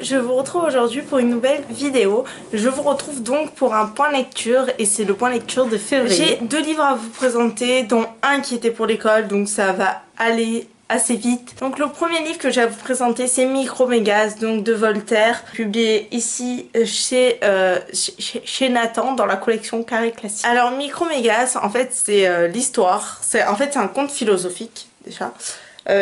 je vous retrouve aujourd'hui pour une nouvelle vidéo. Je vous retrouve donc pour un point lecture et c'est le point lecture de février. J'ai 2 livres à vous présenter, dont un qui était pour l'école, donc ça va aller assez vite. Donc le premier livre que j'ai à vous présenter, c'est Micromégas, donc de Voltaire, publié ici chez Nathan dans la collection Carré Classique. Alors Micromégas, en fait c'est l'histoire, c'est un conte philosophique déjà.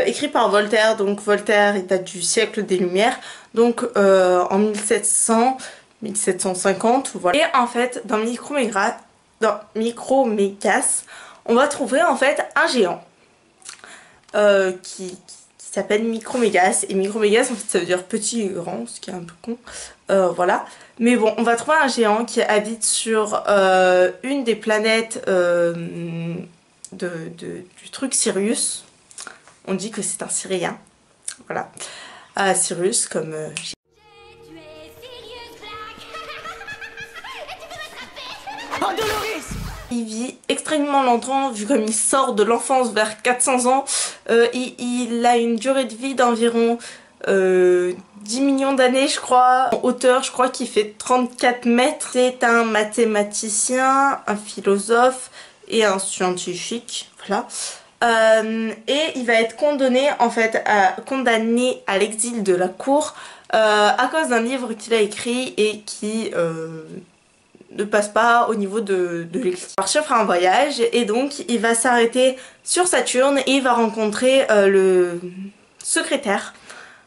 Écrit par Voltaire, donc Voltaire il date du siècle des Lumières, donc en 1750, voilà. Et en fait dans Micromégas, on va trouver en fait un géant qui s'appelle Micromégas, et Micromégas en fait ça veut dire petit et grand, ce qui est un peu con, voilà. Mais bon, on va trouver un géant qui habite sur une des planètes du truc Sirius. On dit que c'est un Syrien, voilà. Sirius comme... Il vit extrêmement longtemps, vu comme il sort de l'enfance vers 400 ans. Il a une durée de vie d'environ 10 millions d'années, je crois. En hauteur, je crois qu'il fait 34 mètres. C'est un mathématicien, un philosophe et un scientifique, voilà. Et il va être condamné en fait condamné à l'exil de la cour à cause d'un livre qu'il a écrit et qui ne passe pas au niveau de l'église. Il va partir faire un voyage et donc il va s'arrêter sur Saturne et il va rencontrer le secrétaire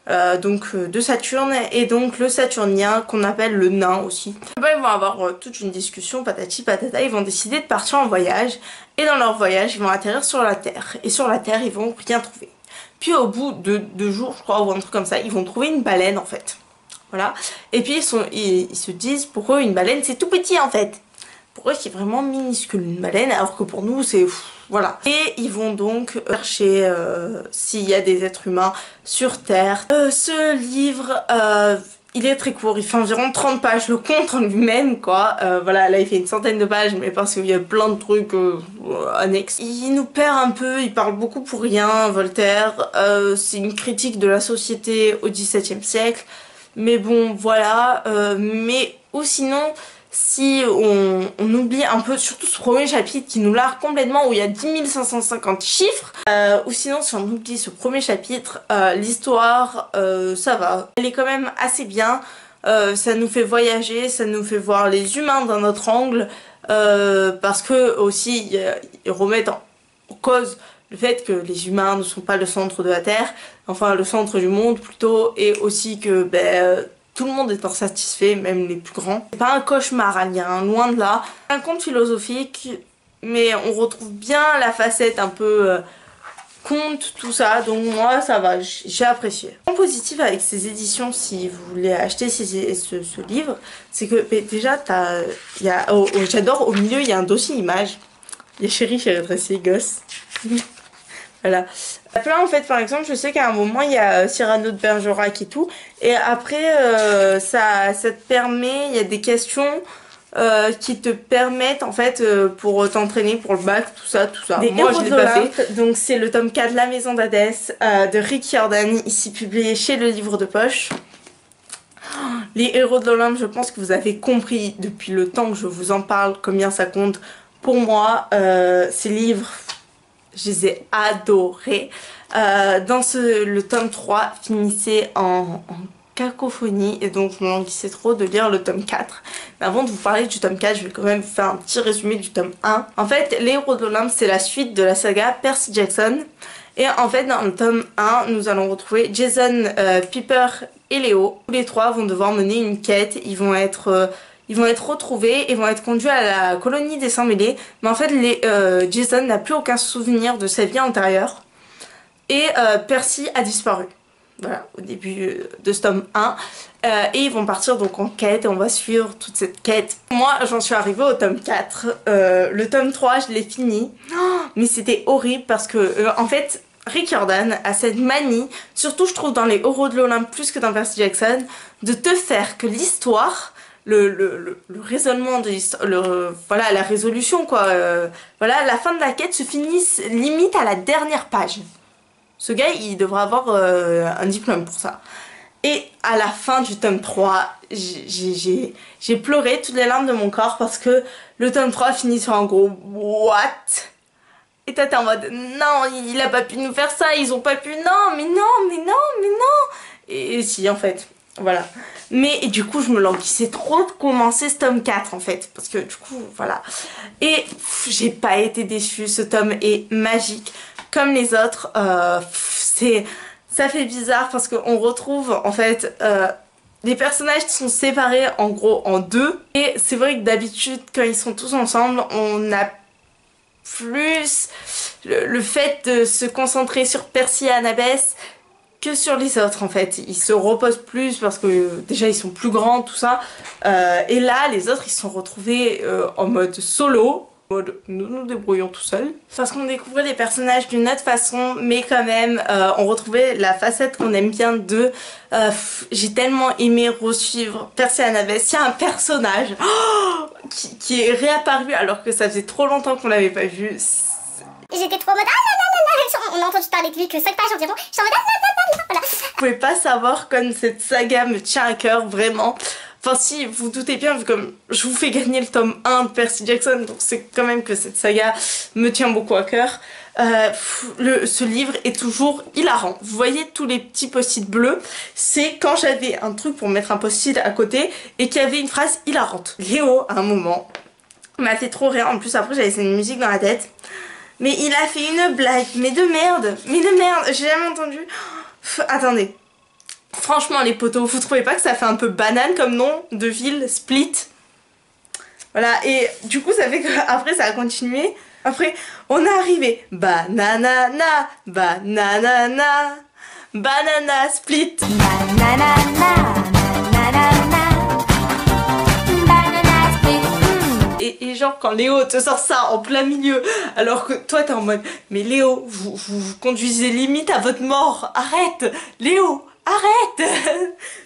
de Saturne, et donc le Saturnien qu'on appelle le nain aussi. Ils vont avoir toute une discussion patati patata, ils vont décider de partir en voyage et dans leur voyage ils vont atterrir sur la Terre et sur la Terre ils vont rien trouver. Puis au bout de 2 jours je crois ou un truc comme ça, ils vont trouver une baleine en fait. Voilà. Et puis ils se disent pour eux une baleine c'est tout petit en fait. Pour eux c'est vraiment minuscule une baleine, alors que pour nous c'est... Voilà. Et ils vont donc chercher s'il y a des êtres humains sur Terre. Ce livre, il est très court, il fait environ 30 pages, le compte en lui-même quoi. Voilà, là il fait une centaine de pages, mais parce qu'il y a plein de trucs annexes. Il nous perd un peu, il parle beaucoup pour rien, Voltaire. C'est une critique de la société au XVIIe siècle. Mais bon, voilà. Mais ou sinon... Si on oublie un peu, surtout ce premier chapitre qui nous largue complètement, où il y a 10 550 chiffres, ou sinon si on oublie ce premier chapitre, l'histoire, ça va. Elle est quand même assez bien, ça nous fait voyager, ça nous fait voir les humains d'un autre angle, parce que aussi ils remettent en cause le fait que les humains ne sont pas le centre de la Terre, enfin le centre du monde plutôt, et aussi que tout le monde est insatisfait, même les plus grands. C'est pas un cauchemar à lire, hein, loin de là. C'est un conte philosophique, mais on retrouve bien la facette un peu conte, tout ça. Donc moi, ça va, j'ai apprécié. Le point positif avec ces éditions, si vous voulez acheter ce livre, c'est que déjà, j'adore, au milieu, il y a un dossier image. Il y a chéri, dressé, gosse. Voilà. Là en fait par exemple je sais qu'à un moment il y a Cyrano de Bergerac et tout, et après ça te permet, il y a des questions qui te permettent en fait pour t'entraîner pour le bac, tout ça. Moi je l'ai pas fait. Donc c'est le tome 4 La Maison d'Hadès de Rick Riordan, ici publié chez le Livre de Poche. Les héros de l'Olympe, je pense que vous avez compris depuis le temps que je vous en parle combien ça compte pour moi. Ces livres, je les ai adorés. Le tome 3 finissait en cacophonie, et donc je me languissais trop de lire le tome 4. Mais avant de vous parler du tome 4, je vais quand même vous faire un petit résumé du tome 1. En fait, Les Héros de l'Olympe, c'est la suite de la saga Percy Jackson. Et en fait, dans le tome 1, nous allons retrouver Jason, Piper et Léo. Tous les 3 vont devoir mener une quête. Ils vont être retrouvés et vont être conduits à la colonie des Sans-Mêlés. Mais en fait, Jason n'a plus aucun souvenir de sa vie antérieure. Et Percy a disparu. Voilà, au début de ce tome 1. Et ils vont partir donc en quête et on va suivre toute cette quête. Moi, j'en suis arrivée au tome 4. Le tome 3, je l'ai fini. Oh, mais c'était horrible parce que, en fait, Rick Riordan a cette manie, surtout je trouve dans les Héros de l'Olympe plus que dans Percy Jackson, de te faire que l'histoire... Le raisonnement de l'histoire, voilà, la résolution quoi, voilà, la fin de la quête se finisse limite à la dernière page. Ce gars il devrait avoir un diplôme pour ça. Et à la fin du tome 3, j'ai pleuré toutes les larmes de mon corps parce que le tome 3 finit sur un gros what? Et toi t'es en mode non, il a pas pu nous faire ça, ils ont pas pu, non, mais non, mais non, mais non. Et si en fait, voilà. Mais et du coup je me languissais trop de commencer ce tome 4 en fait, parce que du coup voilà. Et j'ai pas été déçue, ce tome est magique. Comme les autres, ça fait bizarre parce qu'on retrouve en fait les personnages qui sont séparés en gros en deux. Et c'est vrai que d'habitude quand ils sont tous ensemble, on a plus le fait de se concentrer sur Percy et Annabeth que sur les autres en fait. Ils se reposent plus parce que déjà ils sont plus grands, tout ça. Et là les autres ils se sont retrouvés en mode solo. Nous nous débrouillons tout seuls. Parce qu'on découvrait les personnages d'une autre façon, mais quand même on retrouvait la facette qu'on aime bien d'eux. J'ai tellement aimé resuivre Percy et Annabeth. Il y a un personnage qui est réapparu alors que ça faisait trop longtemps qu'on l'avait pas vu. J'étais trop en mode ah là là là là, on a entendu parler de lui que 5 pages environ. J'étais en mode ah là là là là, voilà. Vous pouvez pas savoir comme cette saga me tient à cœur, vraiment. Enfin si, vous doutez bien, vu comme je vous fais gagner le tome 1 de Percy Jackson, donc c'est quand même que cette saga me tient beaucoup à cœur. Ce livre est toujours hilarant. Vous voyez tous les petits post-it bleus, c'est quand j'avais un truc pour mettre un post-it à côté et qu'il y avait une phrase hilarante. Léo, à un moment, m'a fait trop rire, en plus après j'avais cette musique dans la tête. Mais il a fait une blague, mais de merde, j'ai jamais entendu. Attendez. Franchement les potos, vous trouvez pas que ça fait un peu banane comme nom de ville, Split? Voilà, et du coup ça fait qu'après ça a continué. Après, on est arrivé. Bananana, bananana, banana split. Banana, banana split. Et genre quand Léo te sort ça en plein milieu, alors que toi t'es en mode mais Léo, vous conduisez limite à votre mort, arrête Léo, arrête.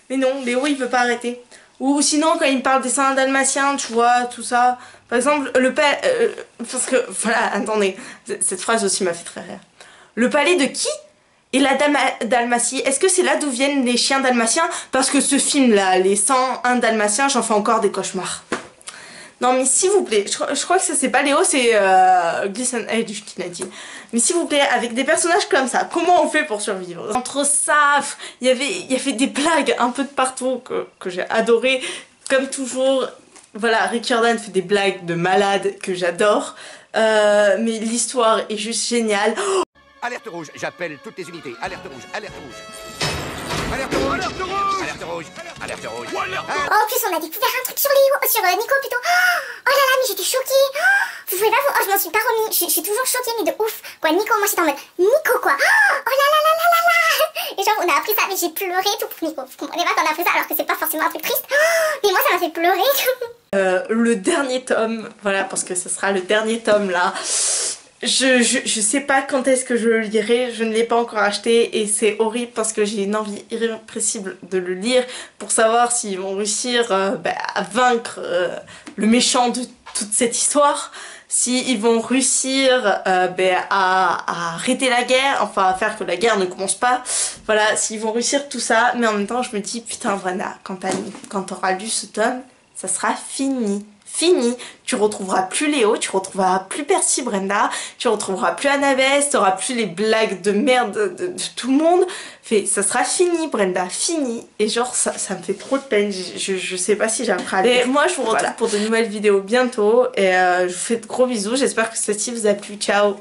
Mais non, Léo il veut pas arrêter. Ou sinon quand il me parle des seins dalmatiens, tu vois, tout ça. Par exemple, le palais... parce que, voilà, attendez, cette phrase aussi m'a fait très rire. Le palais de qui? Et la Dalmatie, est-ce que c'est là d'où viennent les chiens dalmatiens? Parce que ce film-là, les 101 dalmatiens, j'en fais encore des cauchemars. Non mais s'il vous plaît, je crois que ça c'est pas Léo, c'est Gleason Edge qui l'a dit. Mais s'il vous plaît, avec des personnages comme ça, comment on fait pour survivre? Entre ça, il y avait des blagues un peu de partout que j'ai adoré, comme toujours. Voilà, Rick Jordan fait des blagues de malade que j'adore, mais l'histoire est juste géniale. Oh, alerte rouge, j'appelle toutes les unités. Alerte rouge, alerte rouge. Alerte rouge, alerte rouge, alerte rouge, alerte rouge. Oh, en plus on a découvert un truc sur Léo, sur Nico plutôt. Oh là là, mais j'étais choquée. Vous pouvez pas vous... Oh, je m'en suis pas remis. Je suis toujours choquée, mais de ouf. Quoi, Nico, moi j'étais en mode Nico quoi. Oh là là là là là là. Et genre on a appris ça, mais j'ai pleuré tout pour Nico. Vous comprenez pas qu'on a appris ça alors que c'est pas forcément un truc triste. Mais moi ça m'a fait pleurer. Le dernier tome, voilà, parce que ce sera le dernier tome là. Je sais pas quand est-ce que je le lirai, je ne l'ai pas encore acheté et c'est horrible parce que j'ai une envie irrépressible de le lire pour savoir s'ils vont réussir à vaincre le méchant de toute cette histoire, s'ils vont réussir à arrêter la guerre, enfin à faire que la guerre ne commence pas, voilà, s'ils vont réussir tout ça, mais en même temps je me dis putain Brenda, quand t'auras lu ce tome, ça sera fini. Fini, tu retrouveras plus Léo, tu retrouveras plus Percy Brenda, tu retrouveras plus Annabeth, tu auras plus les blagues de merde de tout le monde. Ça sera fini Brenda, fini. Et genre ça me fait trop de peine, je sais pas si j'arriverai à le faire. Et moi je vous retrouve pour de nouvelles vidéos bientôt et je vous fais de gros bisous, j'espère que celle-ci vous a plu, ciao.